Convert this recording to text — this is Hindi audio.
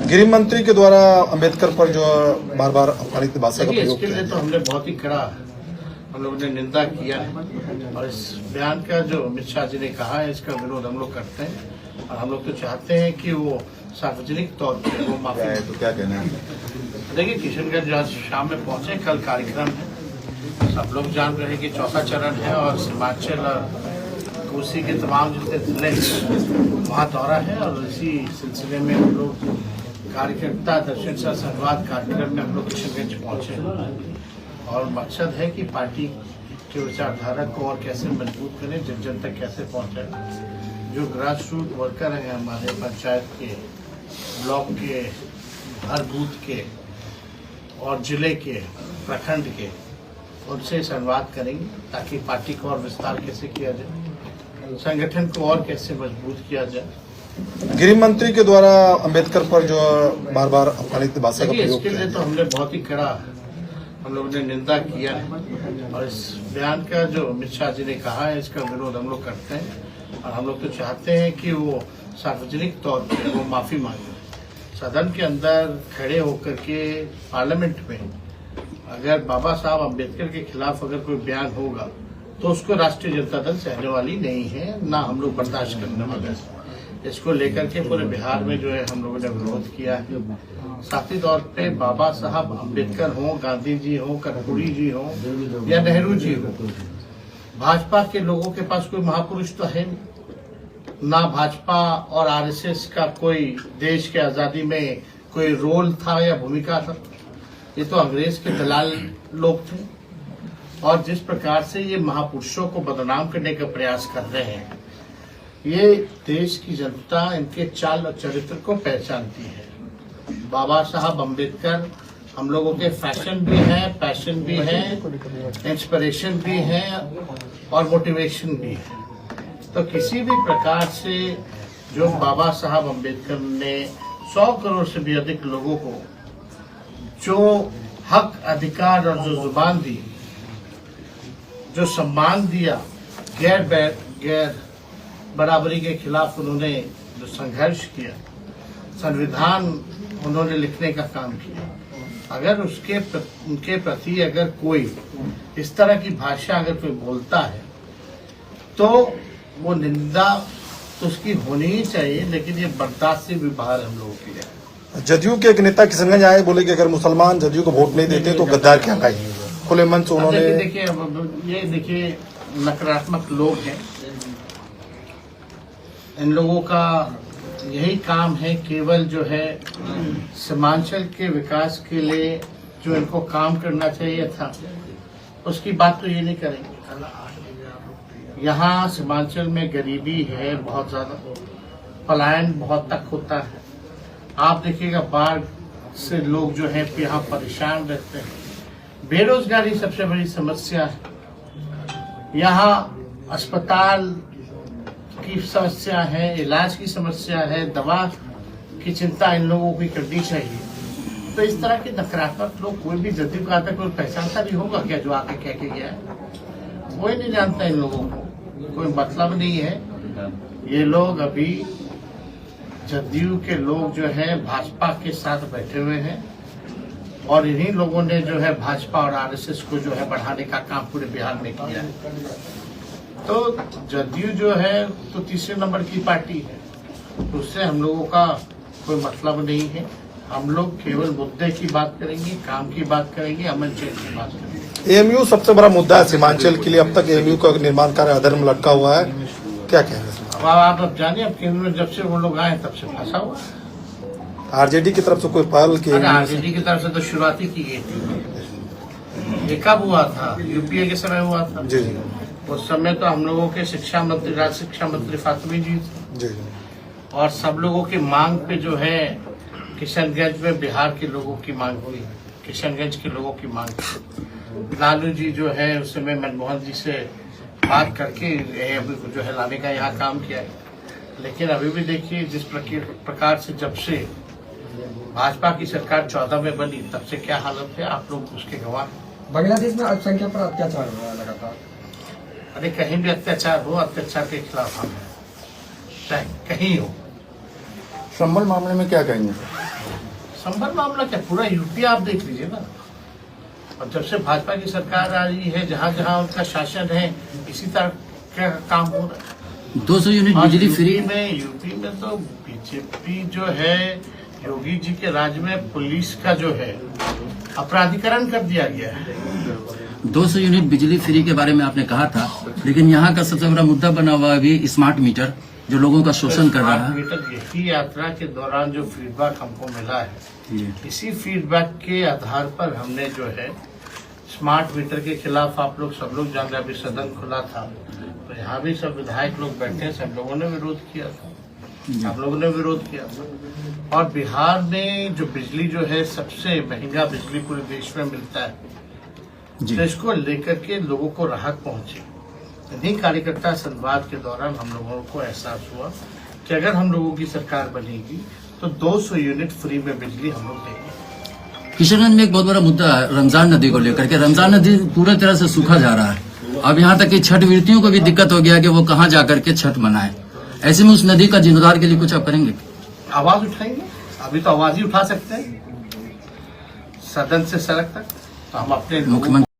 गृह मंत्री के द्वारा अंबेडकर पर जो बार बार अपमानित भाषा का प्रयोग इसके लिए तो हमने बहुत ही कड़ा हम लोगों ने निंदा किया है और इस बयान का जो अमित शाह जी ने कहा है इसका विरोध हम लोग करते हैं और हम लोग तो चाहते हैं कि वो सार्वजनिक तौर पर वो माफी। तो क्या कहना है? देखिए, किशनगंज आज शाम में पहुंचे, कल कार्यक्रम है, सब लोग जान रहे हैं कि चौथा चरण है और सीमांचल और कोसी के तमाम जितने जिले वहाँ दौरा है और इसी सिलसिले में हम लोग कार्यकर्ता दर्शन सह संवाद कार्यक्रम में हम लोग किशनगंज पहुंचे और मकसद है कि पार्टी के विचारधारा को और कैसे मजबूत करें, जन जन तक कैसे पहुंचाएं। जो ग्रास रूट वर्कर हैं हमारे पंचायत के, ब्लॉक के, हर बूथ के और जिले के, प्रखंड के, उनसे संवाद करेंगे ताकि पार्टी को और विस्तार कैसे किया जाए, संगठन को और कैसे मजबूत किया जाए। गृह मंत्री के द्वारा अंबेडकर पर जो बार बार अपमानित भाषा का प्रयोग इसके लिए तो हमने बहुत ही कड़ा हम लोगों ने निंदा किया है और इस बयान का जो अमित शाह जी ने कहा है इसका विरोध हम लोग करते हैं और हम लोग तो चाहते हैं कि वो सार्वजनिक तौर पर वो माफी मांगे। सदन के अंदर खड़े होकर के पार्लियामेंट में अगर बाबा साहब अम्बेडकर के खिलाफ अगर कोई बयान होगा तो उसको राष्ट्रीय जनता दल सहने वाली नहीं है, ना हम लोग बर्दाश्त करने वाले हैं। इसको लेकर के पूरे बिहार में जो है हम लोगों ने विरोध किया है। साथी तौर पे बाबा साहब अम्बेडकर हो, गांधी जी हो, कर्पूरी जी हो या नेहरू जी हो, भाजपा के लोगों के पास कोई महापुरुष तो है नहीं, ना भाजपा और आरएसएस का कोई देश के आजादी में कोई रोल था या भूमिका था। ये तो अंग्रेज के दलाल लोग थे और जिस प्रकार से ये महापुरुषों को बदनाम करने का प्रयास कर रहे हैं, ये देश की जनता इनके चाल और चरित्र को पहचानती है। बाबा साहब अम्बेडकर हम लोगों के फैशन भी है, पैशन भी है, इंस्पिरेशन भी है और मोटिवेशन भी है। तो किसी भी प्रकार से जो बाबा साहब अम्बेडकर ने 100 करोड़ से भी अधिक लोगों को जो हक, अधिकार और जो जुबान दी, जो सम्मान दिया, गैर बराबरी के खिलाफ उन्होंने जो संघर्ष किया, संविधान उन्होंने लिखने का काम किया, अगर उनके प्रति अगर कोई इस तरह की भाषा अगर कोई बोलता है तो वो निंदा तो उसकी होनी ही चाहिए, लेकिन ये बर्दाश्त से भी बाहर हम लोगों की है। जदयू के एक नेता किशनगंज आए, बोले कि अगर मुसलमान जदयू को वोट नहीं देते तो गद्दार क्या कहेंगे। खुले मन से उन्होंने देखिए नकारात्मक लोग हैं, इन लोगों का यही काम है केवल जो है सीमांचल के विकास के लिए जो इनको काम करना चाहिए था उसकी बात तो ये नहीं करेंगे। यहाँ सीमांचल में गरीबी है बहुत ज्यादा, पलायन बहुत तक होता है। आप देखिएगा बाढ़ से लोग जो है यहाँ परेशान रहते हैं, बेरोजगारी सबसे बड़ी समस्या है, यहाँ अस्पताल की समस्या है, इलाज की समस्या है, दवा की चिंता इन लोगों की करनी चाहिए। तो इस तरह के नकारात्मक लोग कोई भी जदयू का आता कोई पहचानता भी होगा क्या जो आके कह के गया है? कोई नहीं जानता, इन लोगों को कोई मतलब नहीं है। ये लोग अभी जदयू के लोग जो है भाजपा के साथ बैठे हुए हैं और इन्हीं लोगों ने जो है भाजपा और आरएसएस को जो है बढ़ाने का काम पूरे बिहार में किया है। तो जदयू जो है तो तीसरे नंबर की पार्टी है, तो उससे हम लोगों का कोई मतलब नहीं है। हम लोग केवल मुद्दे की बात करेंगे, काम की बात करेंगे, अमन चैन की बात करेंगे। एएमयू सबसे बड़ा मुद्दा है सीमांचल के लिए। अब तक एएमयू का निर्माण कार्य अधर में लटका हुआ है, क्या कहेंगे? अब जानिए, अब केंद्र में जब से वो लोग आए तब से फंसा हुआ। आरजेडी की तरफ से कोई पहल की? आरजेडी की तरफ से तो शुरुआती की गई थी। ये कब हुआ था? यूपीए के समय हुआ था। जी जी। उस समय तो हम लोगों के शिक्षा मंत्री, राज्य शिक्षा मंत्री फातिमी जी जी और सब लोगों की मांग पे जो है किशनगंज में बिहार के लोगों की मांग हुई, किशनगंज के लोगों की मांग थी। लालू जी जो है उस समय मनमोहन जी से बात करके अभी जो है लाने का यहाँ काम किया है। लेकिन अभी भी देखिए जिस प्रकार से जब से भाजपा की सरकार 14 में बनी तब से क्या हालत है, आप लोग उसके गवाह। बांग्लादेश में अल्पसंख्यक पर अत्याचार हो रहा है लगातार। अरे कहीं भी अत्याचार हो, अत्याचार के खिलाफ हम हैं, चाहे कहीं हो। संबल मामले में क्या कहेंगे? संभल मामला क्या, पूरा यूपी आप देख लीजिए ना। और जब से भाजपा की सरकार आई है, जहाँ जहाँ उनका शासन है, इसी तरह का काम हो रहा है। 200 यूनिट और बिजली फ्री। यूपी में तो बीजेपी जो है, योगी जी के राज में पुलिस का जो है अपराधीकरण कर दिया गया है। 200 यूनिट बिजली फ्री के बारे में आपने कहा था, लेकिन यहाँ का सबसे बड़ा मुद्दा बना हुआ है अभी स्मार्ट मीटर, जो लोगों का शोषण कर रहा है। मीटर यही यात्रा के दौरान जो फीडबैक हमको मिला है, जी। इसी फीडबैक के आधार पर हमने जो है स्मार्ट मीटर के खिलाफ, आप लोग सब लोग जान रहे, अभी सदन खुला था तो यहाँ भी सब विधायक लोग बैठे, सब लोगों ने विरोध किया था, हम लोगों ने विरोध किया था। और बिहार में जो बिजली जो है सबसे महंगा बिजली पूरे देश में मिलता है, जी। तो इसको लेकर के लोगों को राहत पहुंची। इन्हीं कार्यकर्ता संवाद के दौरान हम लोगों को एहसास हुआ कि अगर हम लोगों की सरकार बनेगी तो 200 यूनिट फ्री में बिजली हम लोग देंगे। किशनगंज में एक बहुत बड़ा मुद्दा है रमजान नदी को लेकर के। रमजान नदी पूरी तरह से सूखा जा रहा है। अब यहाँ तक कि छठ व्रतियों को भी दिक्कत हो गया कि वो कहाँ जाकर के छठ मनाए। ऐसे में उस नदी का जीर्णोद्धार के लिए कुछ आप करेंगे? आवाज उठाएंगे, अभी तो आवाज ही उठा सकते हैं सदन से सड़क तक। तो हम अपने लोगों मुख्यमंत्री